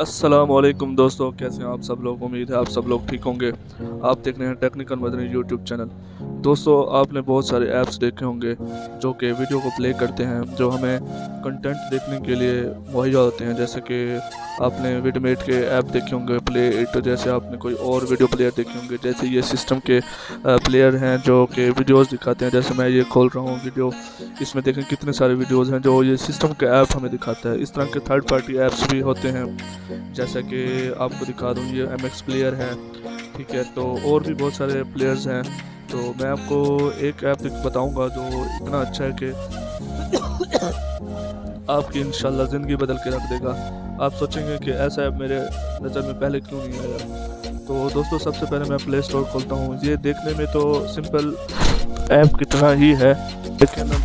अस्सलाम वालेकुम दोस्तों, कैसे हैं आप सब लोग। उम्मीद है आप सब लोग ठीक होंगे। आप देख रहे हैं टेक्निकल मदनी यूट्यूब चैनल। दोस्तों, आपने बहुत सारे ऐप्स देखे होंगे जो कि वीडियो को प्ले करते हैं, जो हमें कंटेंट देखने के लिए मुहैया होते हैं। जैसे कि आपने विडमेट के ऐप देखे होंगे, प्ले इट, जैसे आपने कोई और वीडियो प्लेयर देखे होंगे। जैसे ये सिस्टम के प्लेयर हैं जो कि वीडियोज़ दिखाते हैं। जैसे मैं ये खोल रहा हूँ वीडियो, इसमें देखें कितने सारे वीडियोज़ हैं जो ये सिस्टम के ऐप हमें दिखाता है। इस तरह के थर्ड पार्टी ऐप्स भी होते हैं। जैसा कि आपको दिखा दूँ, ये एम एक्स प्लेयर है, ठीक है। तो और भी बहुत सारे प्लेयर्स हैं। तो मैं आपको एक ऐप बताऊंगा जो इतना अच्छा है कि आपकी इंशाल्लाह ज़िंदगी बदल के रख देगा। आप सोचेंगे कि ऐसा ऐप मेरे नज़र में पहले क्यों नहीं आया। तो दोस्तों, सबसे पहले मैं प्ले स्टोर खोलता हूँ। ये देखने में तो सिंपल ऐप की तरह ही है, लेकिन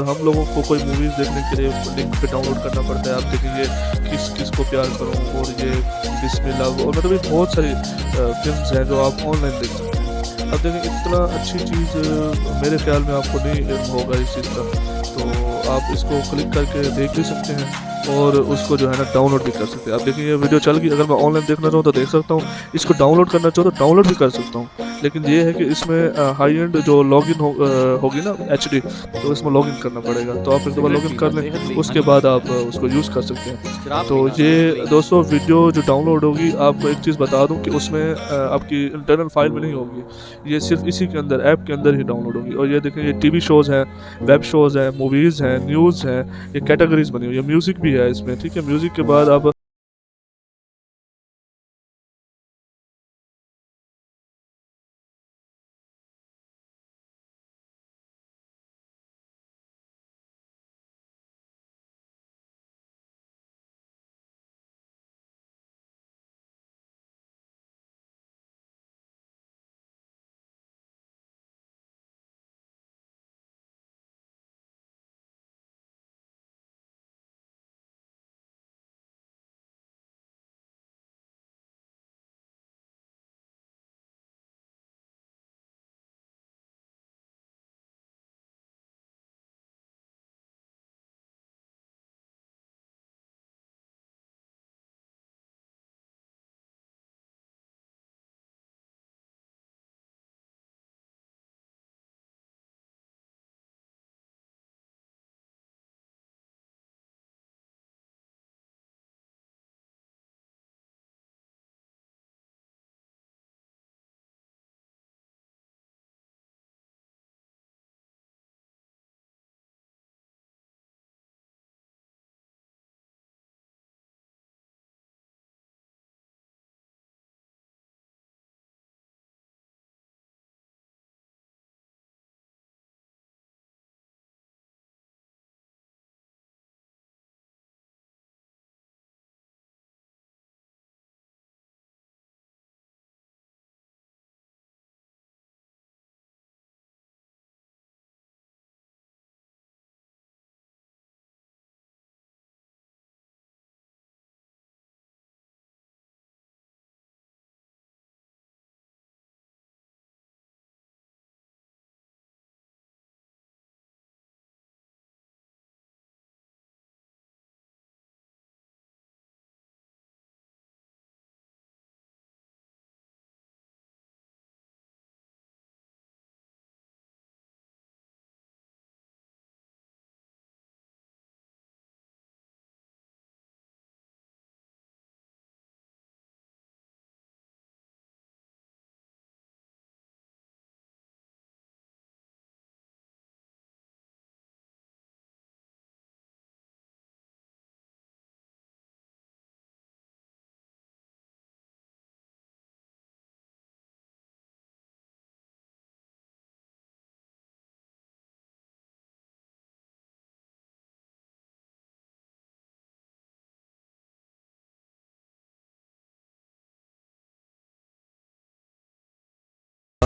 हम लोगों को कोई मूवीज़ देखने के लिए लिंक पे डाउनलोड करना पड़ता है। आप देखेंगे किस किस को प्यार करूँ, और ये बिस्मिल्लाह, और मतलब ये बहुत सारी फिल्म्स हैं जो आप ऑनलाइन देख सकते हैं। अब देखें, इतना अच्छी चीज़ मेरे ख्याल में आपको नहीं इल्म होगा इस चीज़ का। तो आप इसको क्लिक करके देख भी सकते हैं और उसको जो है ना डाउनलोड भी कर सकते हैं। अब देखिए, ये वीडियो चल गई। अगर मैं ऑनलाइन देखना चाहूँ तो देख सकता हूँ, इसको डाउनलोड करना चाहूँ तो डाउनलोड भी कर सकता हूँ। लेकिन ये है कि इसमें हाई एंड जो लॉगिन होगी ना, एचडी, तो इसमें लॉगिन करना पड़ेगा। तो आप एक दफ़ा सिगरेट लॉगिन पीता कर लें, सेहत लिए उसके हानिकारक बाद आप है। उसको यूज़ कर सकते हैं। शराब तो पीना सेहत ये लिए दोस्तों, वीडियो जो डाउनलोड होगी, आपको एक चीज़ बता दूँ कि उसमें आपकी इंटरनल फाइल में नहीं होगी। ये सिर्फ इसी के अंदर, ऐप के अंदर ही डाउनलोड होगी। और ये देखें, ये टीवी शोज़ हैं, वेब शोज़ हैं, मूवीज़ हैं, न्यूज़ हैं, ये कैटेगरीज बनी हुई है। म्यूज़िक भी है इसमें, ठीक है। म्यूज़िक के बाद आप